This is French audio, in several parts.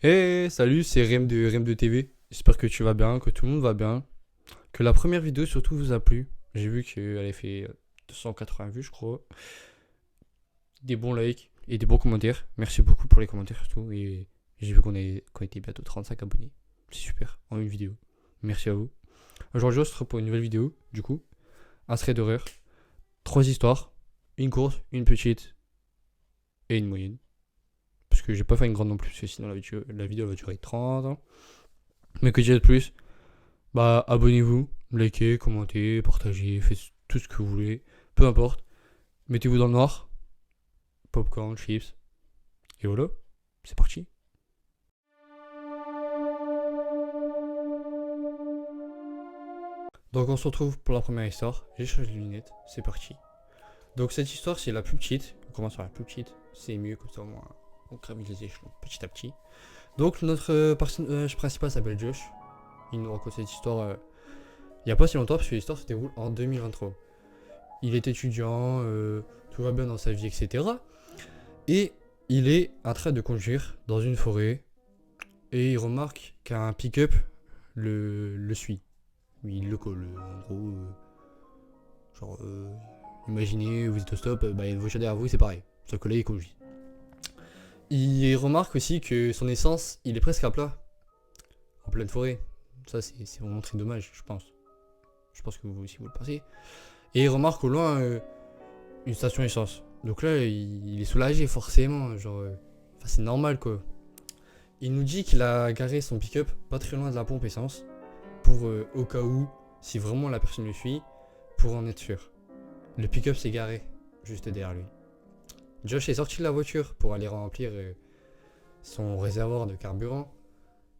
Hey, salut, c'est Rem de TV. J'espère que tu vas bien, que tout le monde va bien. Que la première vidéo surtout vous a plu. J'ai vu qu'elle avait fait 280 vues, je crois. Des bons likes et des bons commentaires. Merci beaucoup pour les commentaires surtout. Et j'ai vu qu'on était bientôt 35 abonnés. C'est super, en une vidéo. Merci à vous. Aujourd'hui, on se retrouve pour une nouvelle vidéo. Du coup, un thread d'horreur. Trois histoires. Une courte, une petite et une moyenne. Parce que j'ai pas fait une grande non plus, parce que sinon la vidéo va durer 30 ans. Mais que dire de plus? Bah, abonnez-vous, likez, commentez, partagez, faites tout ce que vous voulez. Peu importe. Mettez-vous dans le noir. Popcorn, chips. Et voilà. C'est parti. Donc, on se retrouve pour la première histoire. J'ai changé de lunettes. C'est parti. Donc, cette histoire, c'est la plus petite. On commence par la plus petite. C'est mieux, comme ça, au moins, on gravit les échelons petit à petit. Donc, notre personnage principal s'appelle Josh. Il nous raconte cette histoire il n'y a pas si longtemps, parce que l'histoire se déroule en 2023. Il est étudiant, tout va bien dans sa vie, etc. Et il est en train de conduire dans une forêt et il remarque qu'un pick-up le suit. Il le colle. En gros, genre, imaginez, vous êtes au stop, bah, il y a une voiture derrière vous, c'est pareil. Sauf que là, il conduit. Il remarque aussi que son essence, il est presque à plat, en pleine forêt. Ça, c'est vraiment très dommage, je pense. Je pense que vous aussi, vous le pensez. Et il remarque au loin une station essence. Donc là, il est soulagé, forcément. Genre, c'est normal, quoi. Il nous dit qu'il a garé son pick-up pas très loin de la pompe essence pour au cas où, si vraiment la personne le suit, pour en être sûr. Le pick-up s'est garé juste derrière lui. Josh est sorti de la voiture pour aller remplir son réservoir de carburant.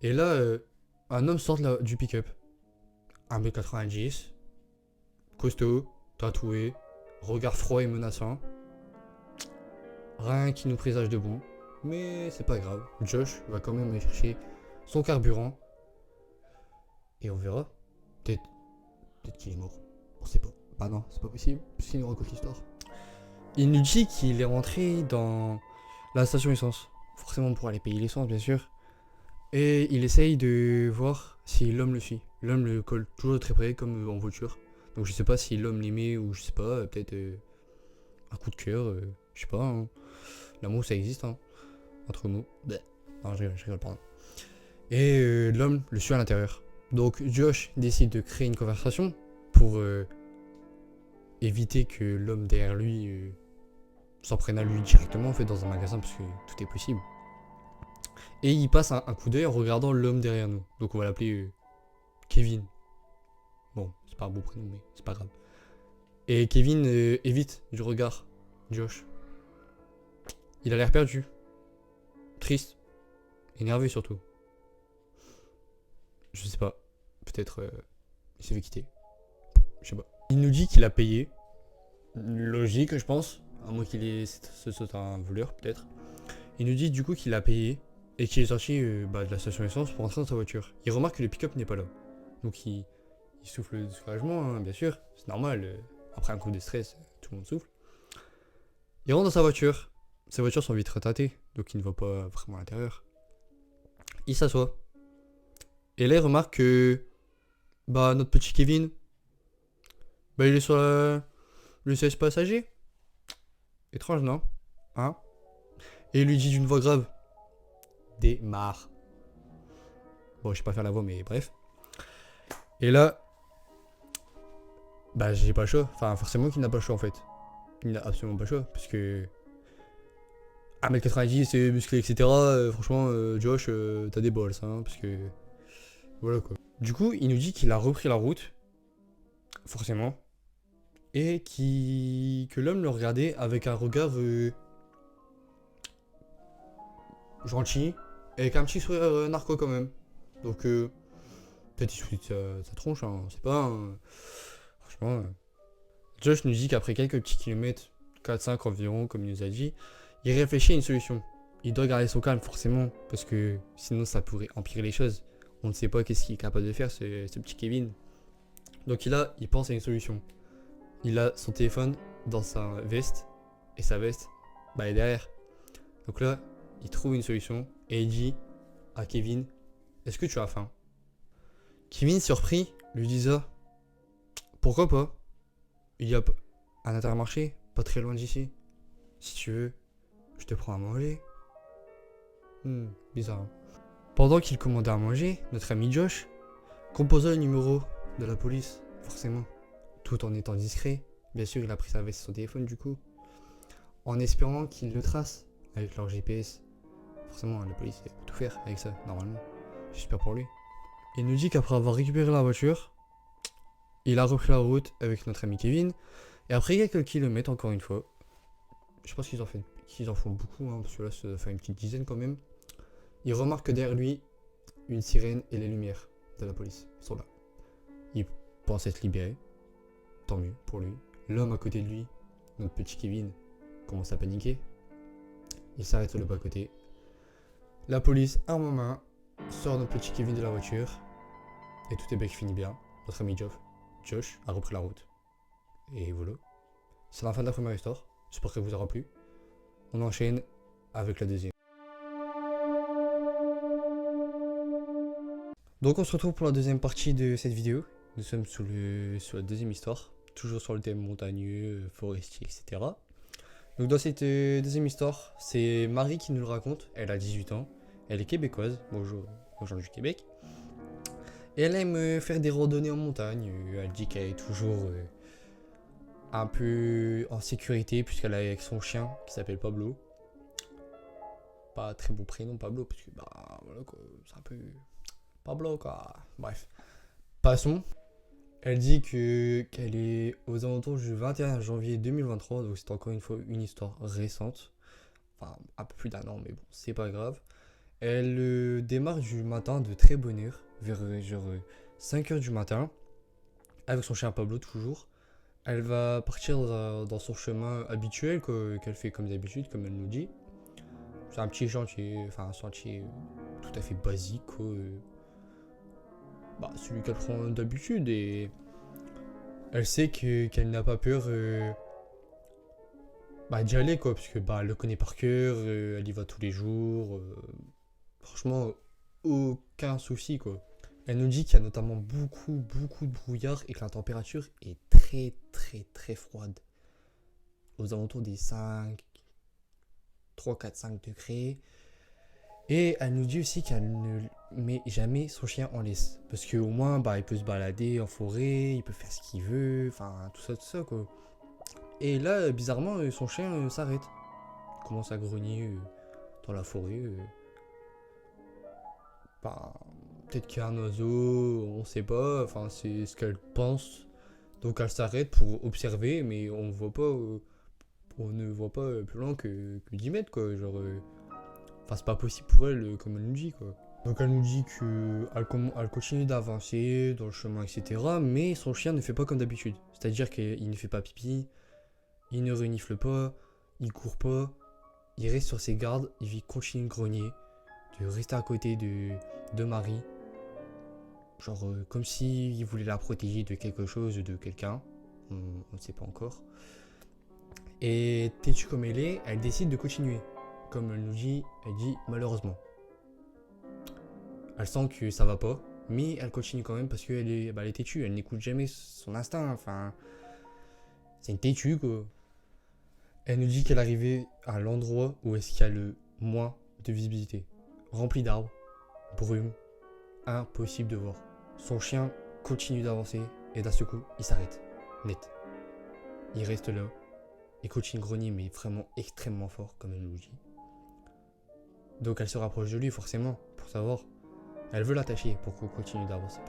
Et là, un homme sort du pick-up. 1m90, costaud, tatoué, regard froid et menaçant. Rien qui nous présage de bon. Mais c'est pas grave. Josh va quand même aller chercher son carburant. Et on verra. Peut-être qu'il est mort. On sait pas. Bah non, c'est pas possible. Puisqu'il nous raconte l'histoire. Il nous dit qu'il est rentré dans la station essence. Forcément pour aller payer l'essence, bien sûr. Et il essaye de voir si l'homme le suit. L'homme le colle toujours très près, comme en voiture. Donc je sais pas si l'homme l'aimait ou je sais pas, peut-être un coup de cœur, je sais pas. Hein. L'amour ça existe, hein, entre nous. Bleh. Non, je rigole, pardon. Et l'homme le suit à l'intérieur. Donc Josh décide de créer une conversation pour éviter que l'homme derrière lui s'en prenne à lui directement en fait dans un magasin parce que tout est possible. Et il passe un coup d'œil en regardant l'homme derrière nous. Donc on va l'appeler Kevin. Bon, c'est pas un beau prénom mais c'est pas grave. Et Kevin évite du regard Josh. Il a l'air perdu, triste, énervé surtout. Je sais pas, peut-être il s'est fait quitter. Je sais pas. Il nous dit qu'il a payé. Logique, je pense. À moins qu'il ait. Ce soit un voleur, peut-être. Il nous dit du coup qu'il a payé et qu'il est sorti de la station essence pour entrer dans sa voiture. Il remarque que le pick-up n'est pas là. Donc il souffle de soulagement, hein, bien sûr. C'est normal. Après un coup de stress, tout le monde souffle. Il rentre dans sa voiture. Ses voitures sont vitres teintées, donc il ne voit pas vraiment à l'intérieur. Il s'assoit. Et là, il remarque que notre petit Kevin, il est sur le siège passager. Étrange, non? Hein? Et il lui dit d'une voix grave: démarre. Bon, je sais pas faire la voix, mais bref. Et là, j'ai pas le choix. Enfin, forcément qu'il n'a pas le choix en fait. Il n'a absolument pas le choix. Parce que 1m90, c'est musclé, etc. Franchement, Josh, t'as des balls, hein. Parce que. Voilà quoi. Du coup, il nous dit qu'il a repris la route. Forcément. Et que l'homme le regardait avec un regard gentil. Avec un petit sourire narco quand même. Donc, peut-être il sourit sa tronche, hein, on sait pas. Hein. Franchement. Josh nous dit qu'après quelques petits kilomètres, 4-5 environ, comme il nous a dit, il réfléchit à une solution. Il doit garder son calme, forcément, parce que sinon ça pourrait empirer les choses. On ne sait pas qu'est-ce qu'il est capable de faire, ce petit Kevin. Donc il pense à une solution. Il a son téléphone dans sa veste, et sa veste, est derrière. Donc là, il trouve une solution, et il dit: à Kevin, est-ce que tu as faim? Kevin, surpris, lui dit ça. Pourquoi pas? Il y a un Intermarché, pas très loin d'ici. Si tu veux, je te prends à manger. Bizarre. Pendant qu'il commandait à manger, notre ami Josh composa le numéro de la police, forcément. Tout en étant discret. Bien sûr, il a pris sa veste et son téléphone du coup. En espérant qu'il le trace avec leur GPS. Forcément, la police peut tout faire avec ça, normalement. J'espère pour lui. Il nous dit qu'après avoir récupéré la voiture, il a repris la route avec notre ami Kevin. Et après quelques kilomètres, encore une fois, je pense qu'ils en font beaucoup, hein, parce que là, ça fait une petite dizaine quand même. Il remarque que derrière lui, une sirène et les lumières de la police sont là. Il pense être libéré. Tant mieux pour lui. L'homme à côté de lui, notre petit Kevin, commence à paniquer. Il s'arrête sur le bas-côté. La police, arme en main, sort notre petit Kevin de la voiture. Et tout est bien qui finit bien. Notre ami Josh a repris la route. Et voilà. C'est la fin de la première histoire. J'espère qu'elle vous aura plu. On enchaîne avec la deuxième. Donc on se retrouve pour la deuxième partie de cette vidéo. Nous sommes sur la deuxième histoire. Toujours sur le thème montagneux, forestier, etc. Donc dans cette deuxième histoire, c'est Marie qui nous le raconte. Elle a 18 ans. Elle est québécoise. Bonjour aux gens du Québec. Et elle aime faire des randonnées en montagne. Elle dit qu'elle est toujours un peu en sécurité puisqu'elle est avec son chien qui s'appelle Pablo. Pas très beau prénom Pablo parce que bah voilà quoi, c'est un peu Pablo quoi. Bref. Passons. Elle dit qu'elle est aux alentours du 21 janvier 2023, donc c'est encore une fois une histoire récente. Enfin, un peu plus d'un an, mais bon, c'est pas grave. Elle démarre du matin de très bonne heure, vers genre 5h du matin, avec son chien Pablo toujours. Elle va partir dans son chemin habituel qu'elle fait comme d'habitude, comme elle nous dit. C'est un petit sentier, enfin un sentier tout à fait basique, quoi. Bah, celui qu'elle prend d'habitude, et elle sait qu'elle n'a pas peur d'y aller, quoi, parce que bah, elle le connaît par cœur, elle y va tous les jours. Franchement, aucun souci, quoi. Elle nous dit qu'il y a notamment beaucoup de brouillard et que la température est très froide. Aux alentours des 3, 4, 5 degrés. Et elle nous dit aussi qu'elle ne met jamais son chien en laisse. Parce qu'au moins, bah, il peut se balader en forêt, il peut faire ce qu'il veut, enfin, tout ça, quoi. Et là, bizarrement, son chien s'arrête. Il commence à grogner dans la forêt. Bah, peut-être qu'il y a un oiseau, on sait pas, enfin, c'est ce qu'elle pense. Donc elle s'arrête pour observer, mais on ne voit pas plus loin que 10 mètres, quoi. Genre, enfin, c'est pas possible pour elle, comme elle nous dit, quoi. Donc elle nous dit qu'elle continue d'avancer dans le chemin, etc. Mais son chien ne fait pas comme d'habitude. C'est-à-dire qu'il ne fait pas pipi, il ne renifle pas, il court pas, il reste sur ses gardes, il continue de grogner, de rester à côté de Marie. Genre comme s'il voulait la protéger de quelque chose ou de quelqu'un. On ne sait pas encore. Et têtue comme elle décide de continuer. Comme elle nous dit, elle dit malheureusement. Elle sent que ça va pas, mais elle continue quand même parce qu'elle est têtue, elle n'écoute jamais son instinct, enfin... C'est une têtue, quoi. Elle nous dit qu'elle est arrivée à l'endroit où est-ce qu'il y a le moins de visibilité. Rempli d'arbres, brume, impossible de voir. Son chien continue d'avancer et d'un seul coup, il s'arrête, net. Il reste là, il continue de grogner, mais vraiment extrêmement fort, comme elle nous dit. Donc elle se rapproche de lui, forcément, pour savoir. Elle veut l'attacher pour qu'elle continue d'avancer,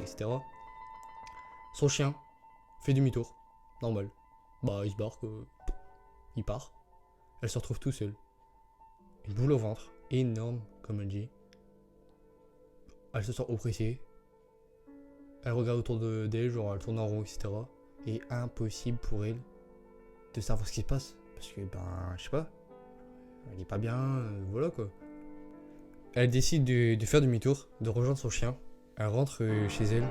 etc. Son chien fait demi-tour, normal. Bah, il se barre, il part. Elle se retrouve tout seule. Une boule au ventre, énorme, comme elle dit. Elle se sent oppressée. Elle regarde autour d'elle, genre elle tourne en rond, etc. Et impossible pour elle de savoir ce qui se passe. Parce que, je sais pas. Elle est pas bien, voilà quoi. Elle décide de faire demi-tour, de rejoindre son chien. Elle rentre chez elle.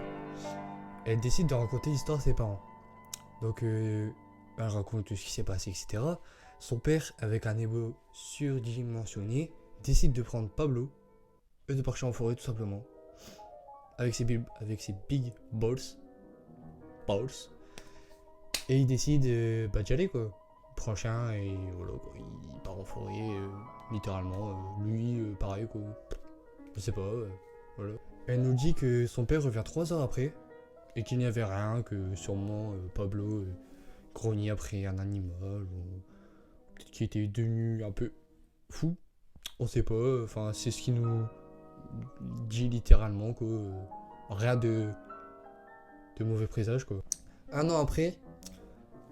Elle décide de raconter l'histoire à ses parents. Donc, elle raconte ce qui s'est passé, etc. Son père, avec un ego surdimensionné, décide de prendre Pablo et de partir en forêt tout simplement. Avec ses big balls. Et il décide d'y aller quoi. Il prend un chien et voilà quoi. Il part en forêt, littéralement. Lui, pareil quoi. Je sais pas, voilà. Elle nous dit que son père revient 3 heures après et qu'il n'y avait rien, que sûrement Pablo grognait après un animal ou peut-être qu'il était devenu un peu fou. On sait pas, enfin c'est ce qu'il nous dit littéralement quoi. Rien de mauvais présage quoi. Un an après,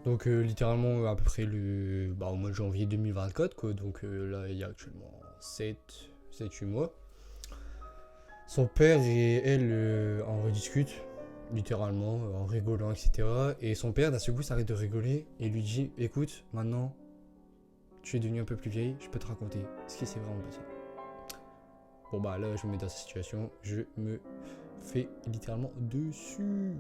donc littéralement à peu près au mois de janvier 2024 quoi, donc là il y a actuellement 7-8 mois. Son père et elle en rediscutent, littéralement, en rigolant, etc. Et son père d'un seul coup s'arrête de rigoler et lui dit écoute, maintenant tu es devenue un peu plus vieille, je peux te raconter ce qui s'est vraiment passé. Bon bah là je me mets dans cette situation, je me fais littéralement dessus.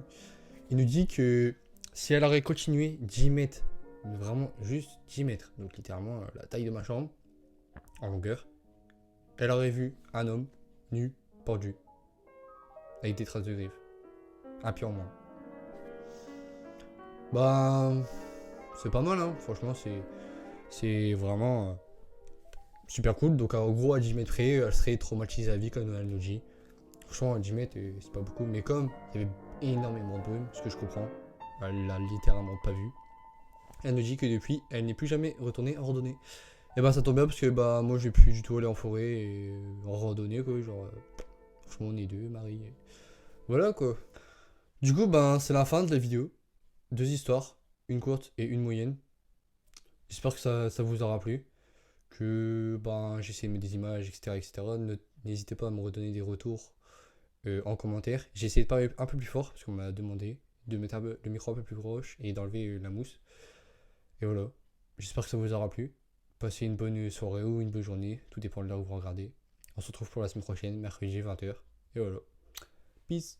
Il nous dit que si elle aurait continué 10 mètres, mais vraiment juste 10 mètres, donc littéralement la taille de ma chambre, en longueur, elle aurait vu un homme nu, pendu, avec des traces de griffes. Un pied en moins. Bah, c'est pas mal, hein. Franchement, c'est vraiment super cool. Donc, en gros, à 10 mètres près, elle serait traumatisée à vie, comme elle nous dit. Franchement, à 10 mètres, c'est pas beaucoup. Mais comme il y avait énormément de brume, ce que je comprends, elle l'a littéralement pas vu. Elle nous dit que depuis, elle n'est plus jamais retournée en randonnée. Et bah, ça tombe bien parce que bah, moi, j'ai plus du tout aller en forêt et en randonnée, quoi. Genre, franchement, on est deux, Marie. Voilà, quoi. Du coup, ben, c'est la fin de la vidéo. 2 histoires, une courte et une moyenne. J'espère que ça vous aura plu. Que ben, j'ai essayé de mettre des images, etc. etc. N'hésitez pas à me redonner des retours en commentaire. J'ai essayé de parler un peu plus fort parce qu'on m'a demandé de mettre le micro un peu plus proche et d'enlever la mousse. Et voilà. J'espère que ça vous aura plu. Passez une bonne soirée ou une bonne journée. Tout dépend de là où vous regardez. On se retrouve pour la semaine prochaine, mercredi 20h. Et voilà. Peace.